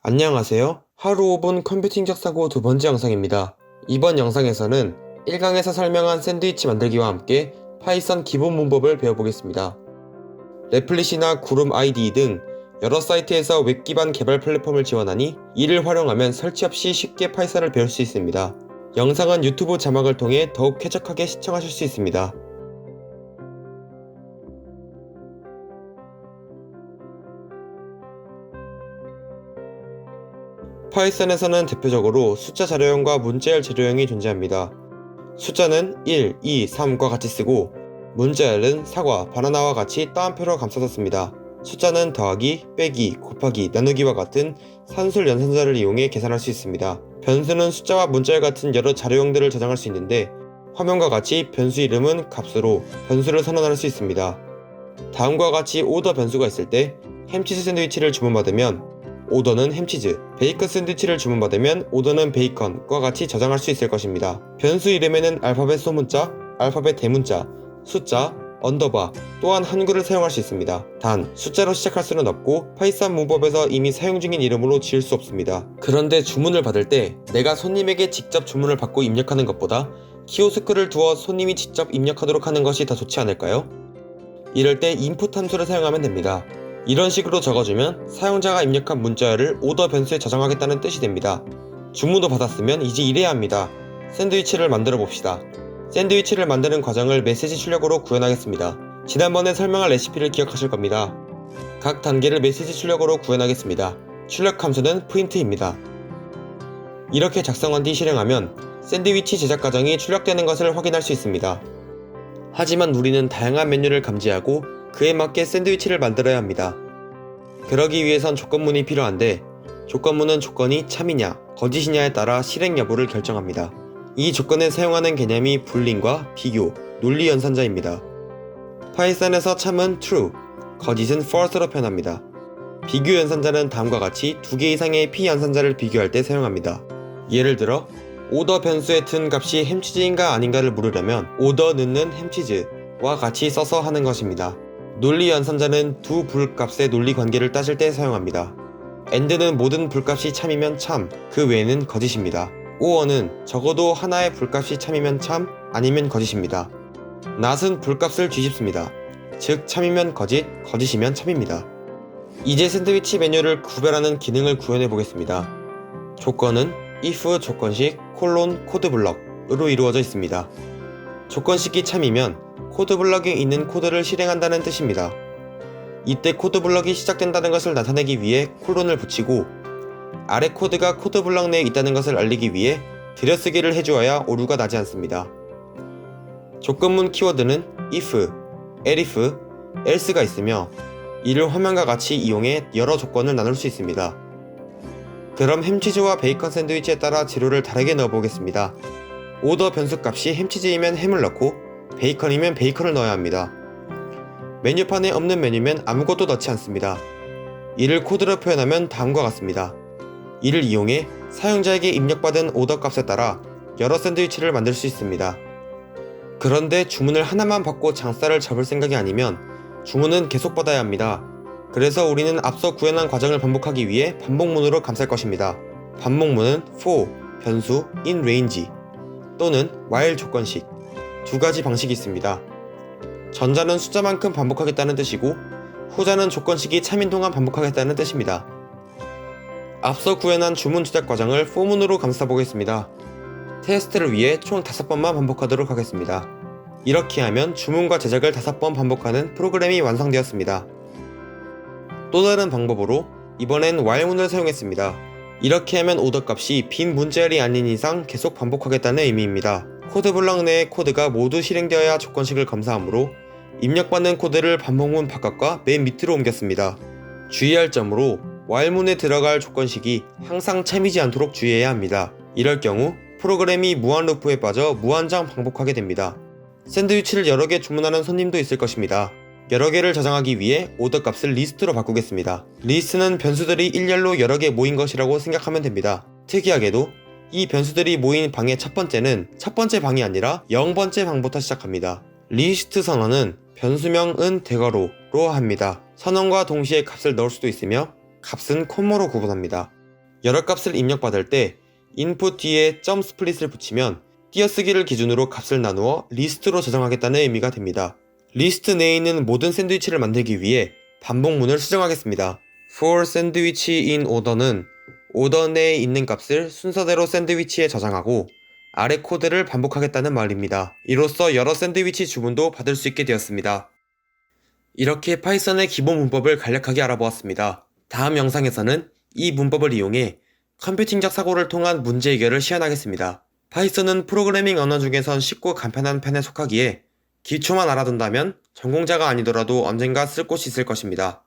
안녕하세요. 하루 5분 컴퓨팅적 사고 두 번째 영상입니다. 이번 영상에서는 1강에서 설명한 샌드위치 만들기와 함께 파이썬 기본 문법을 배워보겠습니다. 레플릿이나 구름 IDE 등 여러 사이트에서 웹 기반 개발 플랫폼을 지원하니 이를 활용하면 설치 없이 쉽게 파이썬을 배울 수 있습니다. 영상은 유튜브 자막을 통해 더욱 쾌적하게 시청하실 수 있습니다. 파이썬에서는 대표적으로 숫자 자료형과 문자열 재료형이 존재합니다. 숫자는 1, 2, 3과 같이 쓰고 문자열은 사과, 바나나와 같이 따옴표로 감싸서 씁니다. 숫자는 더하기, 빼기, 곱하기, 나누기와 같은 산술 연산자를 이용해 계산할 수 있습니다. 변수는 숫자와 문자열 같은 여러 자료형들을 저장할 수 있는데 화면과 같이 변수 이름은 값으로 변수를 선언할 수 있습니다. 다음과 같이 오더 변수가 있을 때 햄치즈 샌드위치를 주문받으면 오더는 햄치즈, 베이컨 샌드위치를 주문받으면 오더는 베이컨과 같이 저장할 수 있을 것입니다. 변수 이름에는 알파벳 소문자, 알파벳 대문자, 숫자, 언더바, 또한 한글을 사용할 수 있습니다. 단, 숫자로 시작할 수는 없고 파이썬 문법에서 이미 사용 중인 이름으로 지을 수 없습니다. 그런데 주문을 받을 때 내가 손님에게 직접 주문을 받고 입력하는 것보다 키오스크를 두어 손님이 직접 입력하도록 하는 것이 더 좋지 않을까요? 이럴 때 input 함수를 사용하면 됩니다. 이런 식으로 적어주면 사용자가 입력한 문자열을 오더 변수에 저장하겠다는 뜻이 됩니다. 주문도 받았으면 이제 이래야 합니다. 샌드위치를 만들어 봅시다. 샌드위치를 만드는 과정을 메시지 출력으로 구현하겠습니다. 지난번에 설명한 레시피를 기억하실 겁니다. 각 단계를 메시지 출력으로 구현하겠습니다. 출력 함수는 print입니다. 이렇게 작성한 뒤 실행하면 샌드위치 제작 과정이 출력되는 것을 확인할 수 있습니다. 하지만 우리는 다양한 메뉴를 감지하고 그에 맞게 샌드위치를 만들어야 합니다. 그러기 위해선 조건문이 필요한데 조건문은 조건이 참이냐 거짓이냐에 따라 실행 여부를 결정합니다. 이 조건에 사용하는 개념이 불링과 비교, 논리 연산자입니다. 파이썬에서 참은 true, 거짓은 false로 표현합니다. 비교 연산자는 다음과 같이 두 개 이상의 p 연산자를 비교할 때 사용합니다. 예를 들어 오더 변수에 든 값이 햄치즈인가 아닌가를 물으려면 오더 넣는 햄치즈와 같이 써서 하는 것입니다. 논리 연산자는 두 불값의 논리 관계를 따질 때 사용합니다. AND는 모든 불값이 참이면 참, 그 외에는 거짓입니다. OR는 적어도 하나의 불값이 참이면 참, 아니면 거짓입니다. NOT은 불값을 뒤집습니다. 즉 참이면 거짓, 거짓이면 참입니다. 이제 샌드위치 메뉴를 구별하는 기능을 구현해 보겠습니다. 조건은 if 조건식 코드블럭으로 이루어져 있습니다. 조건식이 참이면 코드블럭에 있는 코드를 실행한다는 뜻입니다. 이때 코드블럭이 시작된다는 것을 나타내기 위해 콜론을 붙이고 아래 코드가 코드블럭 내에 있다는 것을 알리기 위해 들여쓰기를 해주어야 오류가 나지 않습니다. 조건문 키워드는 if, elif, else가 있으며 이를 화면과 같이 이용해 여러 조건을 나눌 수 있습니다. 그럼 햄치즈와 베이컨 샌드위치에 따라 재료를 다르게 넣어보겠습니다. 오더 변수 값이 햄치즈이면 햄을 넣고 베이컨이면 베이컨을 넣어야 합니다. 메뉴판에 없는 메뉴면 아무것도 넣지 않습니다. 이를 코드로 표현하면 다음과 같습니다. 이를 이용해 사용자에게 입력받은 오더 값에 따라 여러 샌드위치를 만들 수 있습니다. 그런데 주문을 하나만 받고 장사를 접을 생각이 아니면 주문은 계속 받아야 합니다. 그래서 우리는 앞서 구현한 과정을 반복하기 위해 반복문으로 감쌀 것입니다. 반복문은 for, 변수, in range 또는 while 조건식 두 가지 방식이 있습니다. 전자는 숫자만큼 반복하겠다는 뜻이고 후자는 조건식이 참인 동안 반복하겠다는 뜻입니다. 앞서 구현한 주문 제작 과정을 for문으로 감싸 보겠습니다. 테스트를 위해 총 5번만 반복하도록 하겠습니다. 이렇게 하면 주문과 제작을 5번 반복하는 프로그램이 완성되었습니다. 또 다른 방법으로 이번엔 while문을 사용했습니다. 이렇게 하면 오더 값이 빈 문자열이 아닌 이상 계속 반복하겠다는 의미입니다. 코드블럭 내의 코드가 모두 실행되어야 조건식을 검사하므로 입력받는 코드를 반복문 바깥과 맨 밑으로 옮겼습니다. 주의할 점으로 while문에 들어갈 조건식이 항상 참이지 않도록 주의해야 합니다. 이럴 경우 프로그램이 무한 루프에 빠져 무한정 반복하게 됩니다. 샌드위치를 여러 개 주문하는 손님도 있을 것입니다. 여러 개를 저장하기 위해 오더 값을 리스트로 바꾸겠습니다. 리스트는 변수들이 일렬로 여러 개 모인 것이라고 생각하면 됩니다. 특이하게도 이 변수들이 모인 방의 첫 번째는 첫 번째 방이 아니라 0번째 방부터 시작합니다. 리스트 선언은 변수명은 대괄호로 합니다. 선언과 동시에 값을 넣을 수도 있으며 값은 콤마로 구분합니다. 여러 값을 입력받을 때 input 뒤에 점 스플릿을 붙이면 띄어쓰기를 기준으로 값을 나누어 리스트로 저장하겠다는 의미가 됩니다. 리스트 내에 있는 모든 샌드위치를 만들기 위해 반복문을 수정하겠습니다. for sandwich in order는 오더 내에 있는 값을 순서대로 샌드위치에 저장하고 아래 코드를 반복하겠다는 말입니다. 이로써 여러 샌드위치 주문도 받을 수 있게 되었습니다. 이렇게 파이썬의 기본 문법을 간략하게 알아보았습니다. 다음 영상에서는 이 문법을 이용해 컴퓨팅적 사고를 통한 문제 해결을 시연하겠습니다. 파이썬은 프로그래밍 언어 중에선 쉽고 간편한 편에 속하기에 기초만 알아둔다면 전공자가 아니더라도 언젠가 쓸 곳이 있을 것입니다.